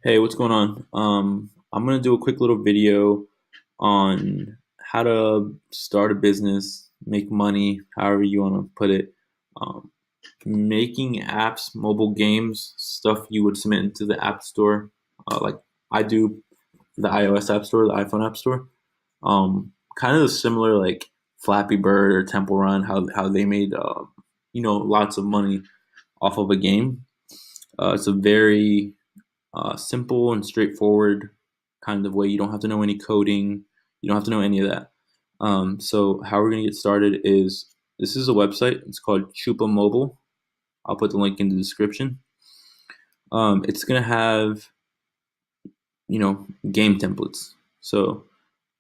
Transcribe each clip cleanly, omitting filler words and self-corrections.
Hey, what's going on? I'm gonna do a quick little video on how to start a business, make money, however you want to put it. Um, Making apps, mobile games, stuff you would submit into the App Store, like I do the iOS App Store, the iPhone App Store. Kind of similar like Flappy Bird or Temple Run, how they made lots of money off of a game. It's a very simple and straightforward kind of way. You don't have to know any coding. You don't have to know any of that. So how we're gonna get started is this is a website. It's called Chupamobile. I'll put the link in the description. It's gonna have game templates. So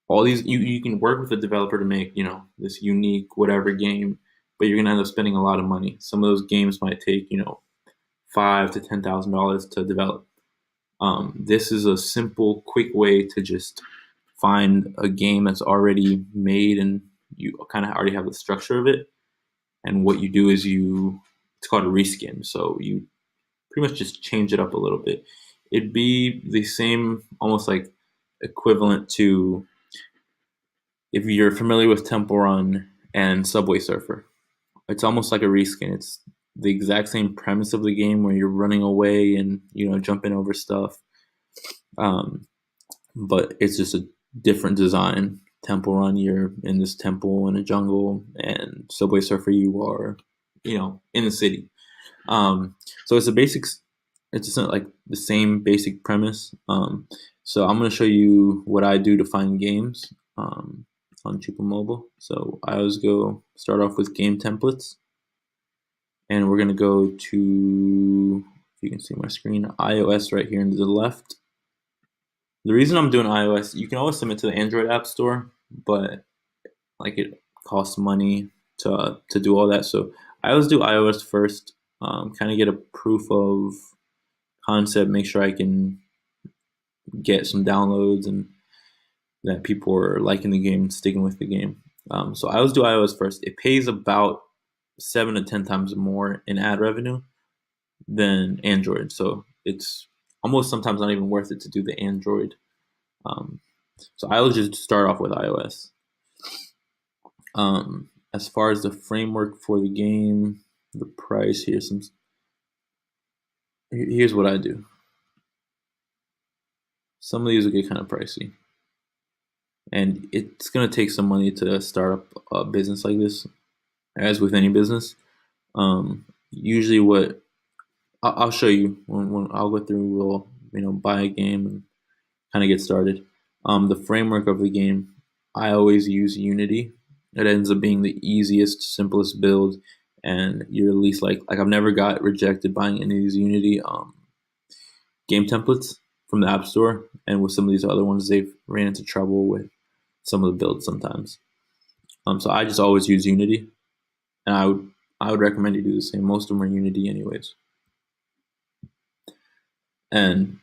all these you can work with a developer to make this unique whatever game, but you're gonna end up spending a lot of money. Some of those games might take $5,000 to $10,000 to develop. This is a simple, quick way to just find a game that's already made and you kind of already have the structure of it. And what you do is it's called a reskin. So you pretty much just change it up a little bit. It'd be the same, almost like equivalent to if you're familiar with Temple Run and Subway Surfer. It's almost like a reskin. It's the exact same premise of the game where you're running away and jumping over stuff. But it's just a different design. Temple Run, you're in this temple in a jungle, and Subway Surfer, you are, in the city. So it's a basics. It's just like the same basic premise. So I'm going to show you what I do to find games on Chupamobile. So I always start off with game templates, and we're going to go to, if you can see my screen, iOS right here to the left. The reason I'm doing iOS, you can always submit to the Android App Store, but like it costs money to do all that. So I always do iOS first, kind of get a proof of concept, make sure I can get some downloads and that people are liking the game, sticking with the game. So I always do iOS first. It pays about 7 to 10 times more in ad revenue than Android. So it's almost sometimes not even worth it to do the Android. So I will just start off with iOS. As far as the framework for the game, the price, here's what I do. Some of these will get kind of pricey, and it's going to take some money to start up a business like this, as with any business. Usually what I'll show you when I'll go through, we'll buy a game and kind of get started. The framework of the game, I always use Unity. It ends up being the easiest, simplest build, and you're at least like I've never got rejected buying any of these Unity game templates from the App Store, and with some of these other ones, they've ran into trouble with some of the builds sometimes. So I just always use Unity, and I would recommend you do the same. Most of them are Unity anyways. And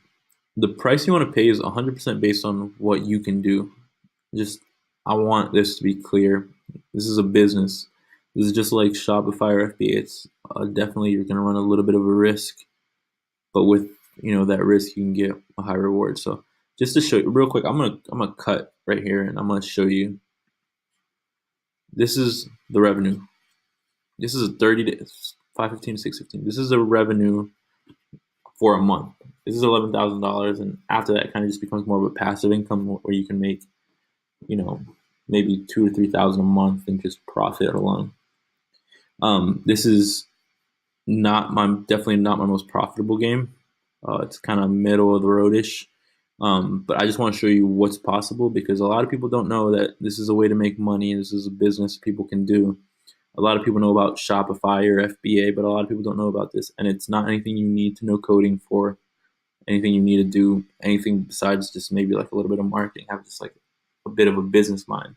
the price you want to pay is 100% based on what you can do. I want this to be clear. This is a business. This is just like Shopify or FBA. It's definitely you're going to run a little bit of a risk, but with that risk, you can get a high reward. So just to show you real quick, I'm gonna cut right here, and I'm gonna show you. This is the revenue. This is a 30 days, 515 to 615. This is a revenue for a month. This is $11,000, and after that, it kind of just becomes more of a passive income where you can make, maybe 2 to 3,000 a month and just profit alone. This is definitely not my most profitable game. It's kind of middle of the road-ish. But I just want to show you what's possible, because a lot of people don't know that this is a way to make money. This is a business people can do. A lot of people know about Shopify or FBA, but a lot of people don't know about this. And it's not anything you need to know coding for, anything you need to do, anything besides just maybe like a little bit of marketing, have just like a bit of a business mind,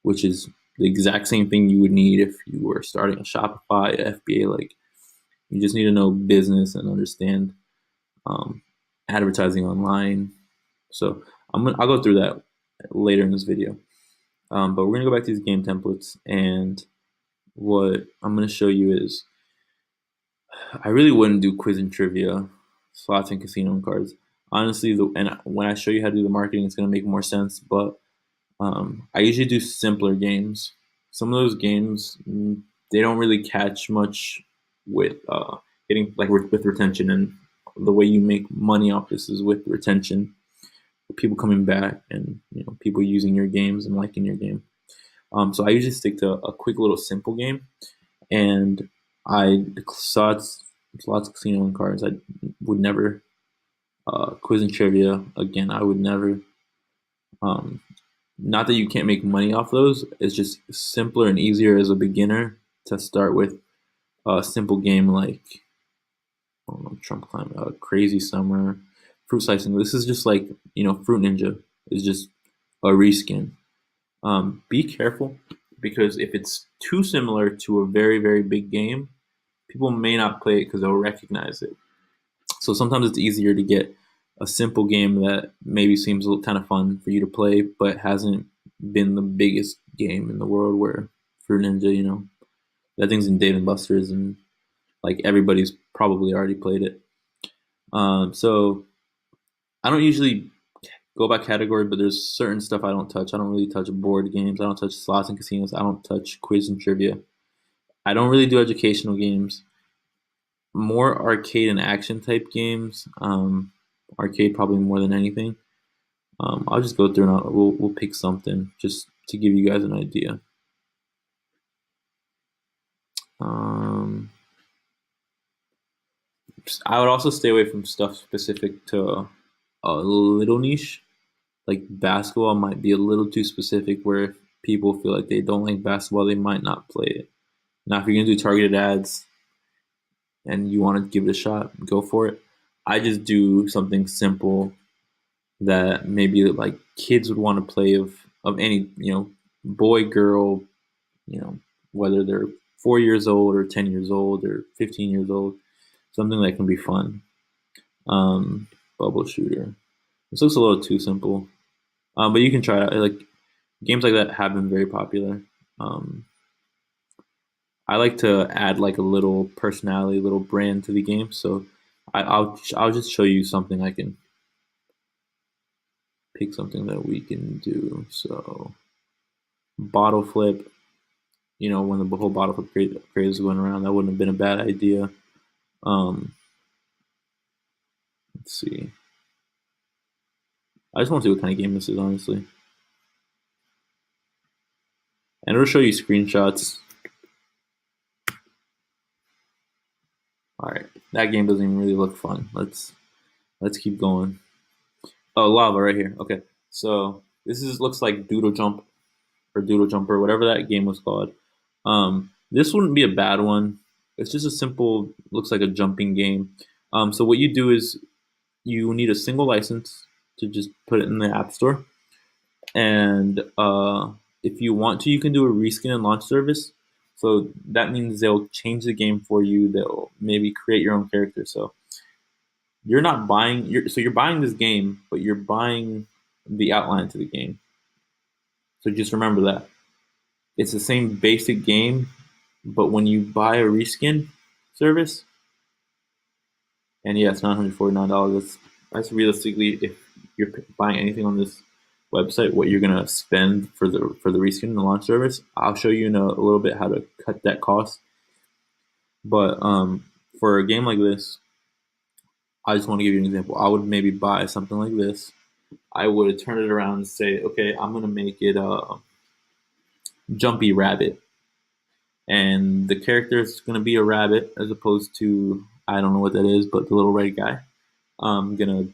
which is the exact same thing you would need if you were starting a Shopify, FBA. Like, you just need to know business and understand advertising online. So I'll go through that later in this video. But we're gonna go back to these game templates, and what I'm gonna show you is I really wouldn't do quiz and trivia, slots and casino and cards. Honestly, and when I show you how to do the marketing, it's going to make more sense. But I usually do simpler games. Some of those games, they don't really catch much with getting like with retention, and the way you make money off this is with retention, people coming back, and people using your games and liking your game. So I usually stick to a quick little simple game, and I slots, casino, and cards. I would never quiz and trivia again. I would never. Um, Not that you can't make money off those. It's just simpler and easier as a beginner to start with a simple game like I don't know, Trump Climb, Crazy Summer, Fruit Slicing. This is just like Fruit Ninja is just a reskin. Be careful because if it's too similar to a very very big game, people may not play it because they'll recognize it. So sometimes it's easier to get a simple game that maybe seems a little kind of fun for you to play, but hasn't been the biggest game in the world. Where Fruit Ninja, that thing's in Dave and Buster's, and like everybody's probably already played it. So I don't usually go by category, but there's certain stuff I don't touch. I don't really touch board games. I don't touch slots and casinos. I don't touch quiz and trivia. I don't really do educational games. More arcade and action type games. Arcade probably more than anything. I'll just go through and we'll pick something just to give you guys an idea. I would also stay away from stuff specific to a little niche. Like basketball might be a little too specific where if people feel like they don't like basketball, they might not play it. Now, if you're going to do targeted ads and you want to give it a shot, go for it. I just do something simple that maybe like kids would want to play of any, boy, girl, whether they're 4 years old or 10 years old or 15 years old, something that can be fun. Bubble shooter. This looks a little too simple, but you can try it out. Like games like that have been very popular. I like to add like a little personality, little brand to the game. So I'll just show you something. I can pick something that we can do. So bottle flip. When the whole bottle flip craze was going around, that wouldn't have been a bad idea. Let's see. I just want to see what kind of game this is, honestly. And it'll show you screenshots. All right, that game doesn't even really look fun. Let's keep going. Oh, lava right here. Okay, so looks like Doodle Jump or Doodle Jumper, whatever that game was called. This wouldn't be a bad one. It's just a simple, looks like a jumping game. So what you do is you need a single license to just put it in the App Store, and if you want to, you can do a reskin and launch service. So that means they'll change the game for you. They'll maybe create your own character. So you're not buying. You're buying this game, but you're buying the outline to the game. So just remember that it's the same basic game, but when you buy a reskin service, and yeah, it's $949. That's realistically, if you're buying anything on this website, what you're gonna spend for the reskin and the launch service. I'll show you in a little bit how to cut that cost. But for a game like this, I just want to give you an example. I would maybe buy something like this. I would turn it around and say, okay, I'm gonna make it a Jumpy Rabbit, and the character is gonna be a rabbit as opposed to I don't know what that is, but the little red guy. I'm gonna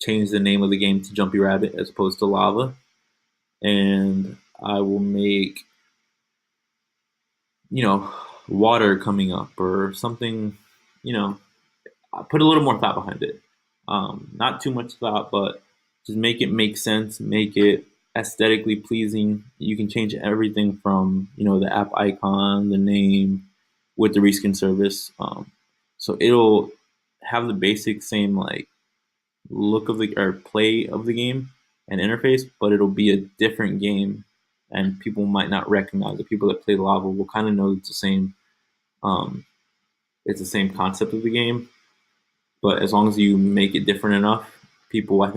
change the name of the game to Jumpy Rabbit as opposed to Lava, and I will make water coming up or something. I put a little more thought behind it. Not too much thought, but just make it make sense, make it aesthetically pleasing. You can change everything from the app icon, the name, with the reskin service. So it'll have the basic same like look of the or play of the game and interface, but it'll be a different game, and people might not recognize it. People that play Lava will kind of know it's the same. It's the same concept of the game, but as long as you make it different enough, people, I think